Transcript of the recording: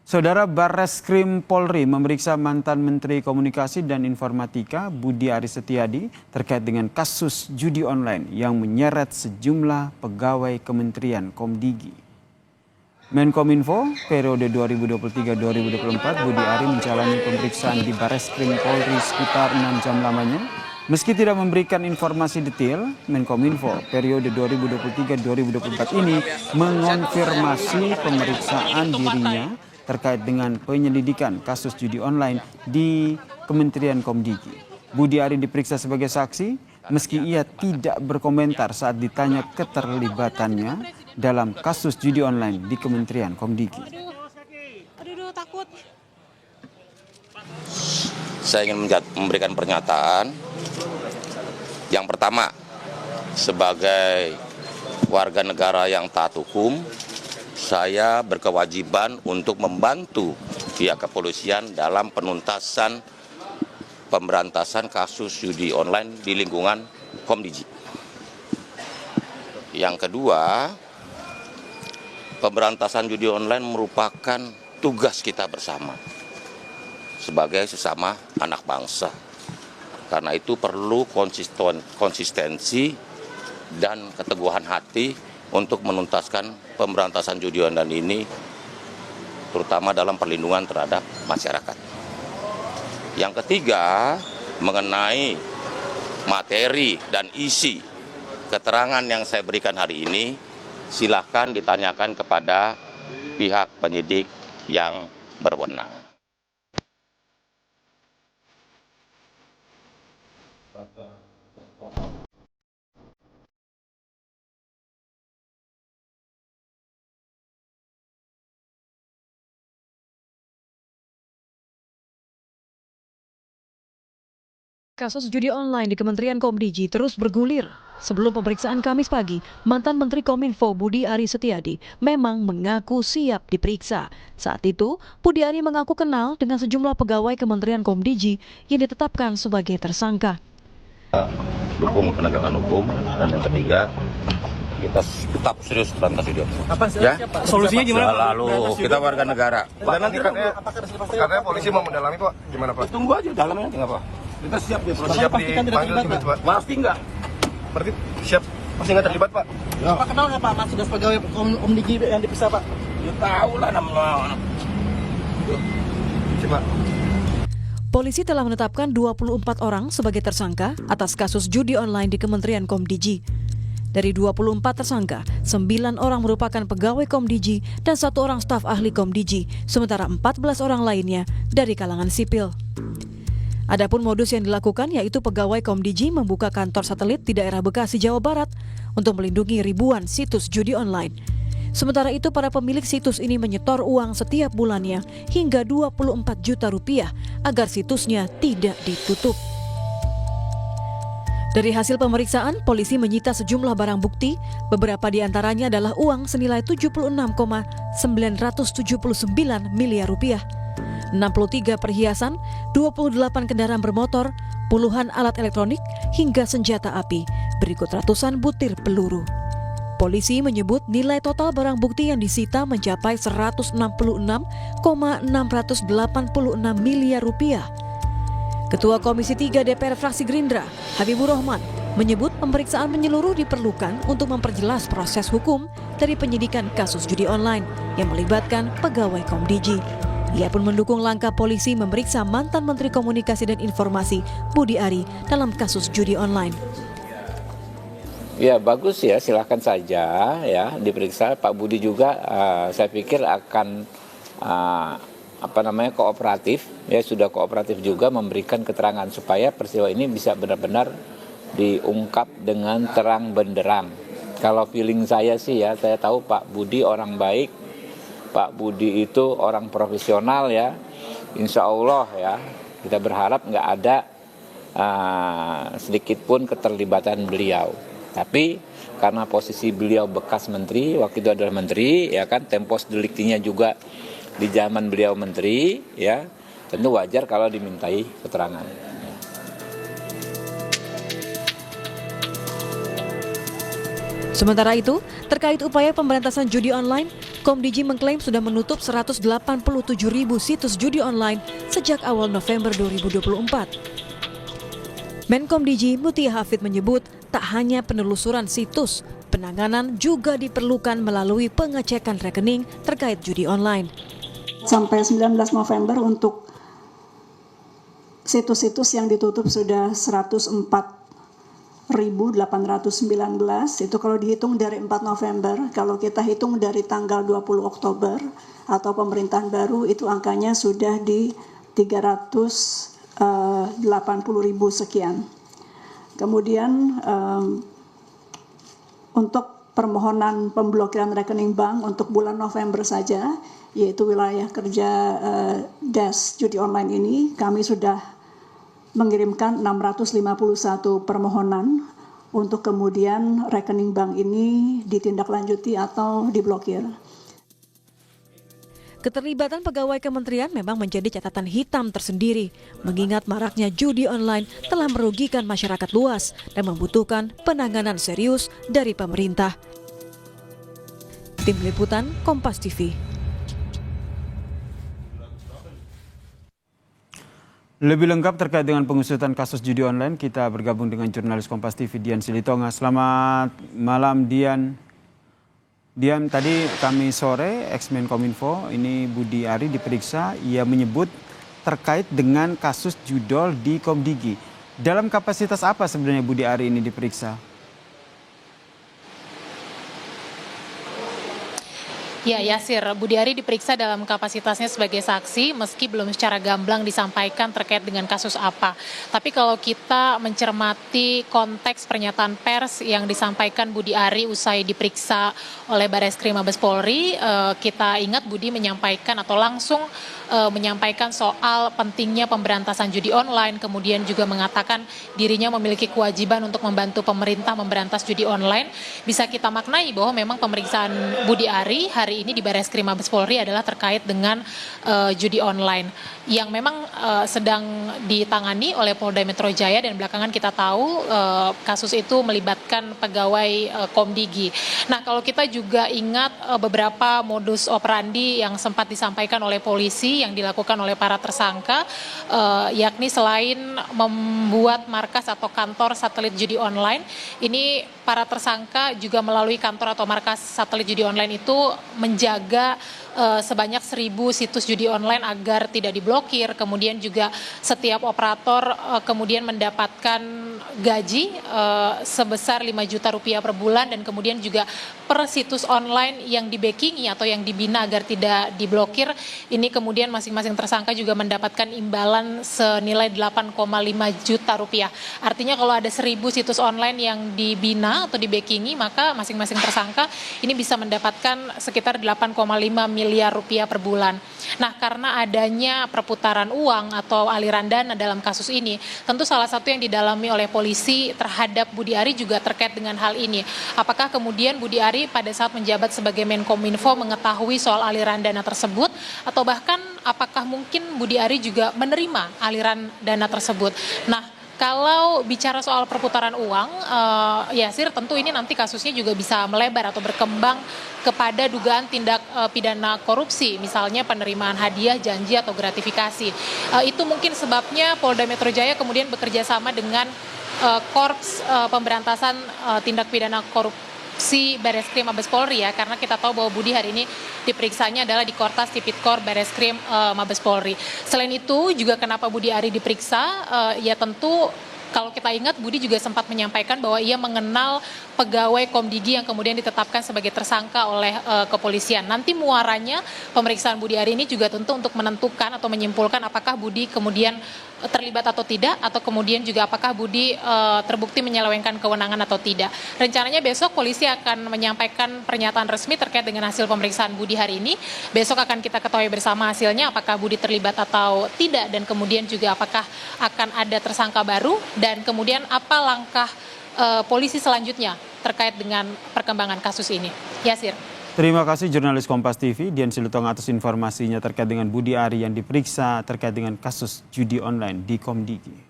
Saudara, Barreskrim Polri memeriksa mantan Menteri Komunikasi dan Informatika Budi Aris Setiadi terkait dengan kasus judi online yang menyeret sejumlah pegawai Kementerian Komdigi. Menkominfo periode 2023-2024 Budi Aris menjalani pemeriksaan di Barreskrim Polri sekitar 6 jam lamanya. Meski tidak memberikan informasi detail, Menkominfo periode 2023-2024 ini mengonfirmasi pemeriksaan dirinya terkait dengan penyelidikan kasus judi online di Kementerian Komdigi. Budi Aris diperiksa sebagai saksi, meski ia tidak berkomentar saat ditanya keterlibatannya dalam kasus judi online di Kementerian Komdigi. Aduh, takut. Saya ingin memberikan pernyataan. Yang pertama, sebagai warga negara yang taat hukum, saya berkewajiban untuk membantu pihak kepolisian dalam penuntasan pemberantasan kasus judi online di lingkungan Komdigi. Yang kedua, pemberantasan judi online merupakan tugas kita bersama sebagai sesama anak bangsa. Karena itu perlu konsistensi dan keteguhan hati untuk menuntaskan pemberantasan judi online ini, terutama dalam perlindungan terhadap masyarakat. Yang ketiga, mengenai materi dan isi keterangan yang saya berikan hari ini, silakan ditanyakan kepada pihak penyidik yang berwenang. Kasus judi online di Kementerian Komdigi terus bergulir. Sebelum pemeriksaan Kamis pagi, mantan Menteri Kominfo Budi Aris Setiadi memang mengaku siap diperiksa. Saat itu, Budi Aris mengaku kenal dengan sejumlah pegawai Kementerian Komdigi yang ditetapkan sebagai tersangka. Dukung penegakan hukum, dan yang ketiga, kita tetap serius berantas judi online. Apa sih? Ya? Solusinya gimana? Lalu kita warga negara. Dan nanti katanya polisi mau mendalami, Pak. Gimana, Pak? Tunggu aja dalamnya nanti nggak apa. Kita siap ya. Siap dipanggil juga, Pak. Pasti nggak. Berarti siap. Pasti nggak terlibat, Pak. Ya. Pak kenal nggak Pak Mas sudah pegawai Komdigi yang diperiksa, Pak? Ya tahu lah namanya. Pak. Polisi telah menetapkan 24 orang sebagai tersangka atas kasus judi online di Kementerian Komdigi. Dari 24 tersangka, 9 orang merupakan pegawai Komdigi dan 1 orang staf ahli Komdigi, sementara 14 orang lainnya dari kalangan sipil. Adapun modus yang dilakukan yaitu pegawai Komdigi membuka kantor satelit di daerah Bekasi, Jawa Barat untuk melindungi ribuan situs judi online. Sementara itu, para pemilik situs ini menyetor uang setiap bulannya hingga 24 juta rupiah agar situsnya tidak ditutup. Dari hasil pemeriksaan, polisi menyita sejumlah barang bukti, beberapa di antaranya adalah uang senilai 76,979 miliar rupiah. 63 perhiasan, 28 kendaraan bermotor, puluhan alat elektronik, hingga senjata api, berikut ratusan butir peluru. Polisi menyebut nilai total barang bukti yang disita mencapai 166,686 miliar rupiah. Ketua Komisi 3 DPR fraksi Gerindra, Habibur Rahman, menyebut pemeriksaan menyeluruh diperlukan untuk memperjelas proses hukum dari penyidikan kasus judi online yang melibatkan pegawai Komdigi. Ia pun mendukung langkah polisi memeriksa mantan Menteri Komunikasi dan Informasi Budi Aris dalam kasus judi online. Ya bagus ya, silakan saja ya diperiksa. Pak Budi juga saya pikir akan kooperatif, ya sudah kooperatif juga memberikan keterangan supaya peristiwa ini bisa benar-benar diungkap dengan terang benderang. Kalau feeling saya sih ya, saya tahu Pak Budi orang baik. Pak Budi itu orang profesional ya, insya Allah ya, kita berharap nggak ada sedikit pun keterlibatan beliau. Tapi karena posisi beliau bekas menteri, waktu itu adalah menteri, ya kan, tempus deliktinya juga di zaman beliau menteri, ya, tentu wajar kalau dimintai keterangan. Sementara itu, terkait upaya pemberantasan judi online, Komdiji mengklaim sudah menutup 187.000 situs judi online sejak awal November 2024. Menkomdiji Mutia Hafid menyebut tak hanya penelusuran situs, penanganan juga diperlukan melalui pengecekan rekening terkait judi online. Sampai 19 November untuk situs-situs yang ditutup sudah 104.819, itu kalau dihitung dari 4 November, kalau kita hitung dari tanggal 20 Oktober atau pemerintahan baru itu angkanya sudah di 380.000 sekian. Kemudian untuk permohonan pemblokiran rekening bank untuk bulan November saja, yaitu wilayah kerja Des Judi Online ini, kami sudah mengirimkan 651 permohonan untuk kemudian rekening bank ini ditindaklanjuti atau diblokir. Keterlibatan pegawai kementerian memang menjadi catatan hitam tersendiri, mengingat maraknya judi online telah merugikan masyarakat luas dan membutuhkan penanganan serius dari pemerintah. Tim Liputan Kompas TV. Lebih lengkap terkait dengan pengusutan kasus judi online, kita bergabung dengan jurnalis Kompas TV Dian Silitonga. Selamat malam Dian. Dian, tadi kami sore ex-Menkominfo ini Budi Ari diperiksa, ia menyebut terkait dengan kasus judol di Komdigi. Dalam kapasitas apa sebenarnya Budi Ari ini diperiksa? Ya, Yasir, Budi Ari diperiksa dalam kapasitasnya sebagai saksi meski belum secara gamblang disampaikan terkait dengan kasus apa. Tapi kalau kita mencermati konteks pernyataan pers yang disampaikan Budi Ari usai diperiksa oleh Bareskrim Mabes Polri, kita ingat Budi menyampaikan atau langsung menyampaikan soal pentingnya pemberantasan judi online, kemudian juga mengatakan dirinya memiliki kewajiban untuk membantu pemerintah memberantas judi online. Bisa kita maknai bahwa memang pemeriksaan Budi Ari hari ini di Bareskrim Mabes Polri adalah terkait dengan judi online yang memang sedang ditangani oleh Polda Metro Jaya, dan belakangan kita tahu kasus itu melibatkan pegawai Komdigi. Nah, kalau kita juga ingat beberapa modus operandi yang sempat disampaikan oleh polisi yang dilakukan oleh para tersangka, yakni selain membuat markas atau kantor satelit judi online, ini para tersangka juga melalui kantor atau markas satelit judi online itu menjaga sebanyak 1.000 situs judi online agar tidak diblokir. Kemudian juga setiap operator kemudian mendapatkan gaji sebesar 5 juta rupiah per bulan, dan kemudian juga per situs online yang di-backingi atau yang dibina agar tidak diblokir, ini kemudian masing-masing tersangka juga mendapatkan imbalan senilai 8,5 juta rupiah. Artinya kalau ada 1.000 situs online yang dibina atau di-backingi, maka masing-masing tersangka ini bisa mendapatkan sekitar 8,5 miliar rupiah per bulan. Nah, karena adanya perputaran uang atau aliran dana dalam kasus ini, tentu salah satu yang didalami oleh polisi terhadap Budi Ari juga terkait dengan hal ini. Apakah kemudian Budi Ari pada saat menjabat sebagai Menkominfo mengetahui soal aliran dana tersebut, atau bahkan apakah mungkin Budi Ari juga menerima aliran dana tersebut? Nah, kalau bicara soal perputaran uang, Yasir, tentu ini nanti kasusnya juga bisa melebar atau berkembang kepada dugaan tindak pidana korupsi, misalnya penerimaan hadiah, janji, atau gratifikasi. Itu mungkin sebabnya Polda Metro Jaya kemudian bekerja sama dengan Korps Pemberantasan Tindak Pidana Korupsi Bareskrim Mabes Polri, ya, karena kita tahu bahwa Budi hari ini diperiksanya adalah di Kortas Tipikor Bareskrim Mabes Polri. Selain itu juga kenapa Budi Ari diperiksa, ya tentu kalau kita ingat Budi juga sempat menyampaikan bahwa ia mengenal pegawai Komdigi yang kemudian ditetapkan sebagai tersangka oleh kepolisian. Nanti muaranya pemeriksaan Budi Ari ini juga tentu untuk menentukan atau menyimpulkan apakah Budi kemudian terlibat atau tidak, atau kemudian juga apakah Budi terbukti menyelewengkan kewenangan atau tidak. Rencananya besok polisi akan menyampaikan pernyataan resmi terkait dengan hasil pemeriksaan Budi hari ini. Besok akan kita ketahui bersama hasilnya apakah Budi terlibat atau tidak, dan kemudian juga apakah akan ada tersangka baru, dan kemudian apa langkah polisi selanjutnya terkait dengan perkembangan kasus ini. Yasir. Terima kasih jurnalis Kompas TV Dian Silitonga atas informasinya terkait dengan Budi Ari yang diperiksa terkait dengan kasus judi online di Komdigi.